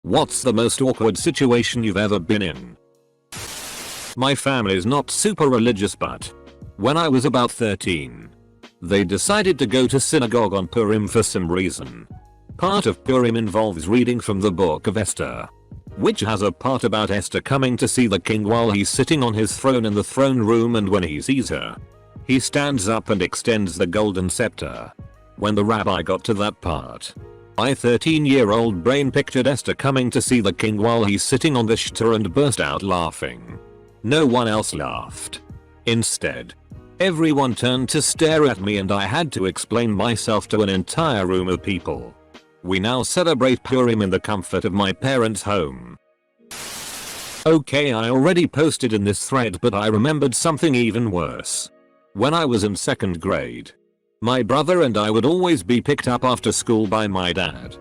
What's the most awkward situation you've ever been in? My family's not super religious, but when I was about 13, they decided to go to synagogue on Purim for some reason. Part of Purim involves reading from the book of Esther, which has a part about Esther coming to see the king while he's sitting on his throne in the throne room, and when he sees her, he stands up and extends the golden scepter. When the rabbi got to that part, my 13-year-old brain pictured Esther coming to see the king while he's sitting on the shtar and burst out laughing. No one else laughed. Instead, everyone turned to stare at me and I had to explain myself to an entire room of people. We now celebrate Purim in the comfort of my parents' home. Okay, I already posted in this thread, but I remembered something even worse. When I was in 2nd grade, my brother and I would always be picked up after school by my dad.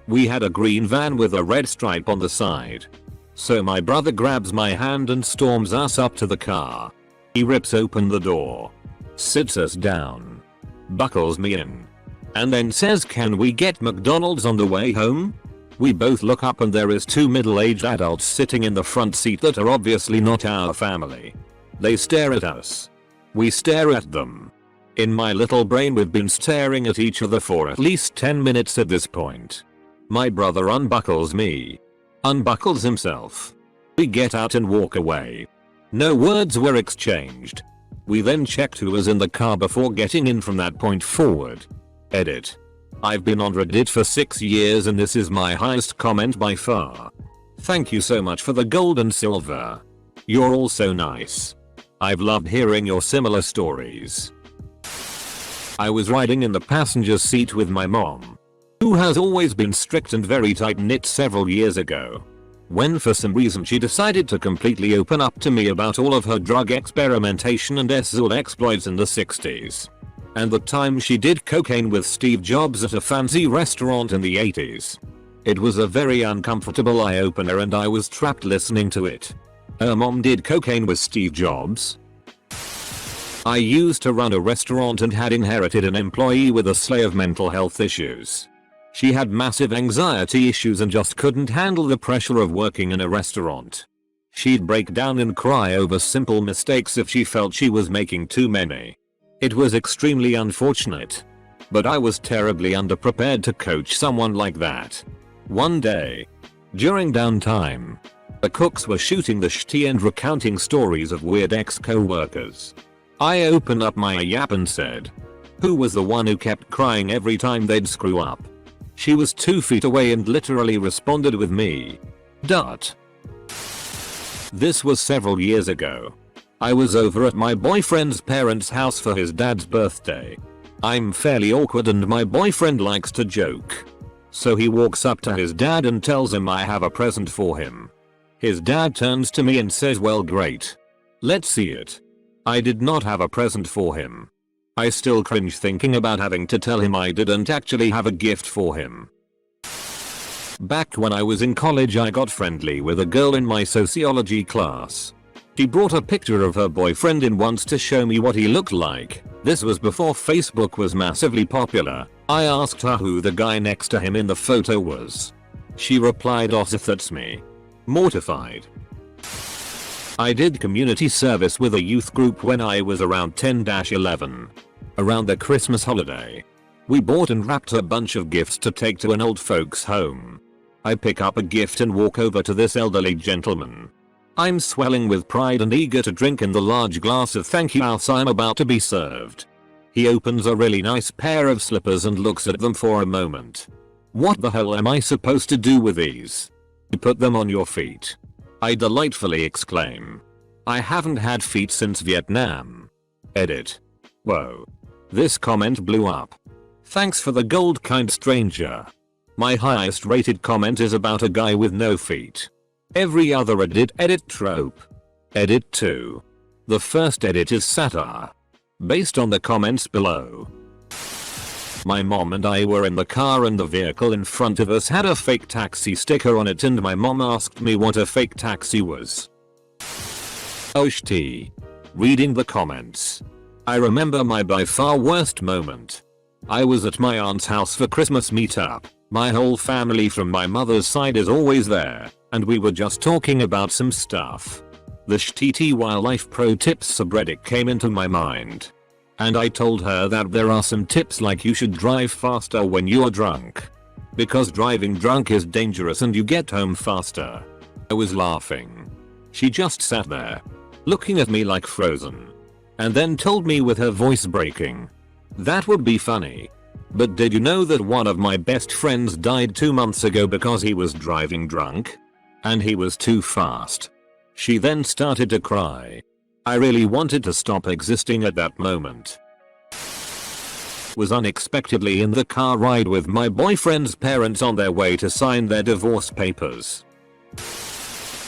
We had a green van with a red stripe on the side. So my brother grabs my hand and storms us up to the car. He rips open the door, sits us down, buckles me in, and then says, "Can we get McDonald's on the way home?" We both look up and there is 2 middle-aged adults sitting in the front seat that are obviously not our family. They stare at us. We stare at them. In my little brain, we've been staring at each other for at least 10 minutes at this point. My brother unbuckles me, unbuckles himself. We get out and walk away. No words were exchanged. We then checked who was in the car before getting in from that point forward. Edit. I've been on Reddit for 6 years and this is my highest comment by far. Thank you so much for the gold and silver. You're all so nice. I've loved hearing your similar stories. I was riding in the passenger seat with my mom, who has always been strict and very tight-knit, several years ago, when for some reason she decided to completely open up to me about all of her drug experimentation and SZL exploits in the 60s. And the time she did cocaine with Steve Jobs at a fancy restaurant in the 80s. It was a very uncomfortable eye-opener and I was trapped listening to it. Her mom did cocaine with Steve Jobs? I used to run a restaurant and had inherited an employee with a slew of mental health issues. She had massive anxiety issues and just couldn't handle the pressure of working in a restaurant. She'd break down and cry over simple mistakes if she felt she was making too many. It was extremely unfortunate. But I was terribly underprepared to coach someone like that. One day, during downtime, the cooks were shooting the shti and recounting stories of weird ex-co-workers. I opened up my yap and said, "Who was the one who kept crying every time they'd screw up?" She was 2 feet away and literally responded with me. Dot. This was several years ago. I was over at my boyfriend's parents' house for his dad's birthday. I'm fairly awkward and my boyfriend likes to joke. So he walks up to his dad and tells him I have a present for him. His dad turns to me and says, "Well, great. Let's see it." I did not have a present for him. I still cringe thinking about having to tell him I didn't actually have a gift for him. Back when I was in college, I got friendly with a girl in my sociology class. She brought a picture of her boyfriend in once to show me what he looked like. This was before Facebook was massively popular. I asked her who the guy next to him in the photo was. She replied, "Oh, that's me." Mortified. I did community service with a youth group when I was around 10-11. Around the Christmas holiday, we bought and wrapped a bunch of gifts to take to an old folks home. I pick up a gift and walk over to this elderly gentleman. I'm swelling with pride and eager to drink in the large glass of thank you as I'm about to be served. He opens a really nice pair of slippers and looks at them for a moment. "What the hell am I supposed to do with these?" "Put them on your feet," I delightfully exclaim. I haven't had feet since Vietnam. Edit. Whoa. This comment blew up. Thanks for the gold, kind stranger. My highest rated comment is about a guy with no feet. Every other edit trope. Edit 2. The first edit is satire. Based on the comments below. My mom and I were in the car and the vehicle in front of us had a fake taxi sticker on it and my mom asked me what a fake taxi was. Oh shit. Reading the comments. I remember my by far worst moment. I was at my aunt's house for Christmas meetup. My whole family from my mother's side is always there, and we were just talking about some stuff. The SHTT Wildlife Pro Tips subreddit came into my mind. And I told her that there are some tips like you should drive faster when you are drunk. Because driving drunk is dangerous and you get home faster. I was laughing. She just sat there, looking at me like frozen. And then told me with her voice breaking, "That would be funny. But did you know that one of my best friends died 2 months ago because he was driving drunk? And he was too fast." She then started to cry. I really wanted to stop existing at that moment. Was unexpectedly in the car ride with my boyfriend's parents on their way to sign their divorce papers.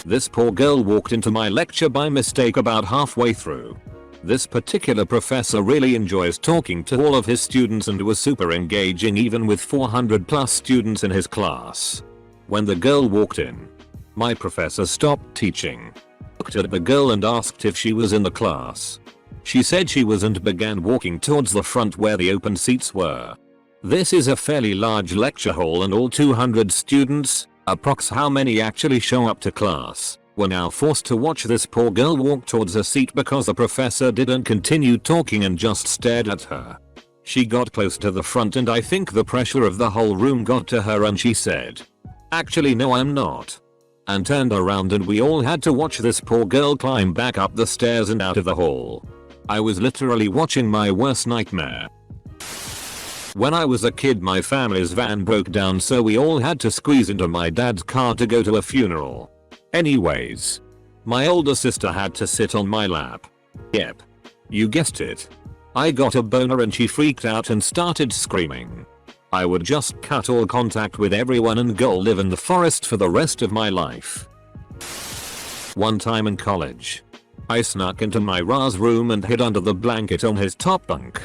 This poor girl walked into my lecture by mistake about halfway through. This particular professor really enjoys talking to all of his students and was super engaging even with 400 plus students in his class. When the girl walked in, my professor stopped teaching, looked at the girl and asked if she was in the class. She said she was and began walking towards the front where the open seats were. This is a fairly large lecture hall and all 200 students, approx how many actually show up to class, were now forced to watch this poor girl walk towards a seat because the professor didn't continue talking and just stared at her. She got close to the front and I think the pressure of the whole room got to her and she said, "Actually no I'm not," and turned around and we all had to watch this poor girl climb back up the stairs and out of the hall. I was literally watching my worst nightmare. When I was a kid my family's van broke down so we all had to squeeze into my dad's car to go to a funeral. Anyways, my older sister had to sit on my lap. Yep. You guessed it. I got a boner and she freaked out and started screaming. I would just cut all contact with everyone and go live in the forest for the rest of my life. One time in college, I snuck into my Ra's room and hid under the blanket on his top bunk.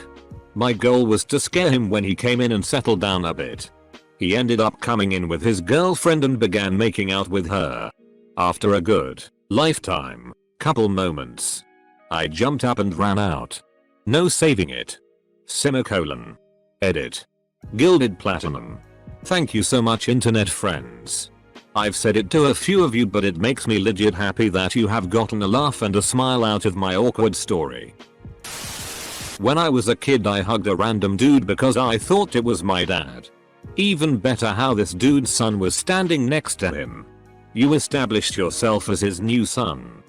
My goal was to scare him when he came in and settled down a bit. He ended up coming in with his girlfriend and began making out with her. After a good, lifetime, couple moments, I jumped up and ran out. No saving it. Semicolon. Edit. Gilded Platinum. Thank you so much internet friends. I've said it to a few of you but it makes me legit happy that you have gotten a laugh and a smile out of my awkward story. When I was a kid I hugged a random dude because I thought it was my dad. Even better how this dude's son was standing next to him. You established yourself as his new son.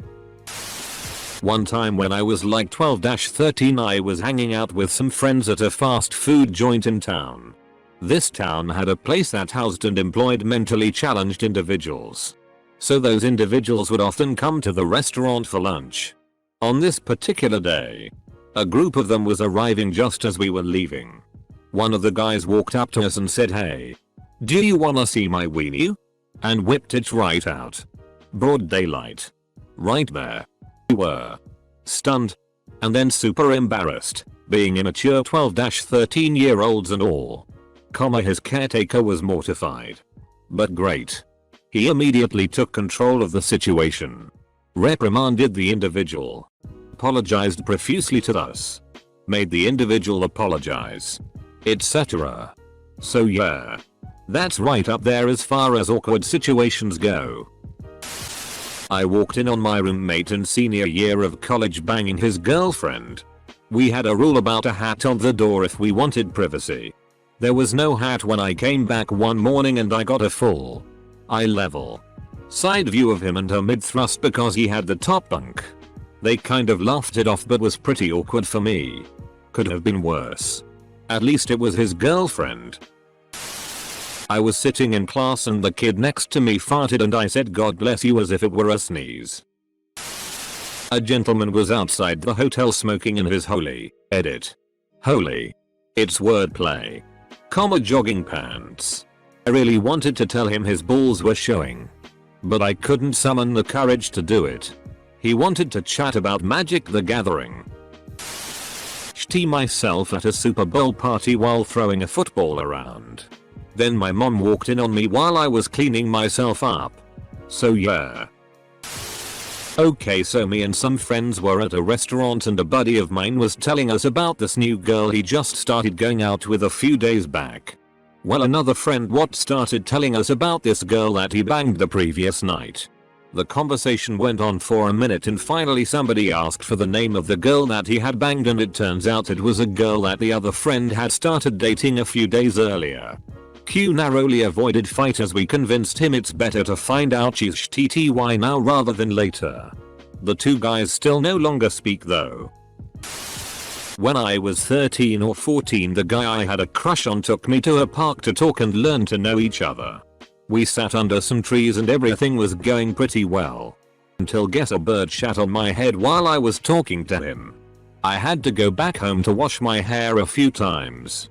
One time when I was like 12-13 I was hanging out with some friends at a fast food joint in town. This town had a place that housed and employed mentally challenged individuals. So those individuals would often come to the restaurant for lunch. On this particular day, a group of them was arriving just as we were leaving. One of the guys walked up to us and said, "Hey, do you wanna see my weenie?" And whipped it right out. Broad daylight. Right there. We were stunned and then super embarrassed, being immature 12-13-year-olds and all. His caretaker was mortified. But great. He immediately took control of the situation. Reprimanded the individual. Apologized profusely to us. Made the individual apologize. Etc. So yeah. That's right up there as far as awkward situations go. I walked in on my roommate in senior year of college banging his girlfriend. We had a rule about a hat on the door if we wanted privacy. There was no hat when I came back one morning and I got a full eye level side view of him and her mid-thrust because he had the top bunk. They kind of laughed it off but was pretty awkward for me. Could have been worse. At least it was his girlfriend. I was sitting in class and the kid next to me farted and I said "God bless you" as if it were a sneeze. A gentleman was outside the hotel smoking in his holy, edit. Holy. It's wordplay. Jogging pants. I really wanted to tell him his balls were showing. But I couldn't summon the courage to do it. He wanted to chat about Magic the Gathering. Shitty myself at a Super Bowl party while throwing a football around. Then my mom walked in on me while I was cleaning myself up. So yeah. Okay, so me and some friends were at a restaurant and a buddy of mine was telling us about this new girl he just started going out with a few days back. Well, another friend started telling us about this girl that he banged the previous night. The conversation went on for a minute and finally somebody asked for the name of the girl that he had banged, and it turns out it was a girl that the other friend had started dating a few days earlier. Q narrowly avoided fight as we convinced him it's better to find out she's TTY now rather than later. The two guys still no longer speak though. When I was 13 or 14, the guy I had a crush on took me to a park to talk and learn to know each other. We sat under some trees and everything was going pretty well. Until guess a bird shat on my head while I was talking to him. I had to go back home to wash my hair a few times.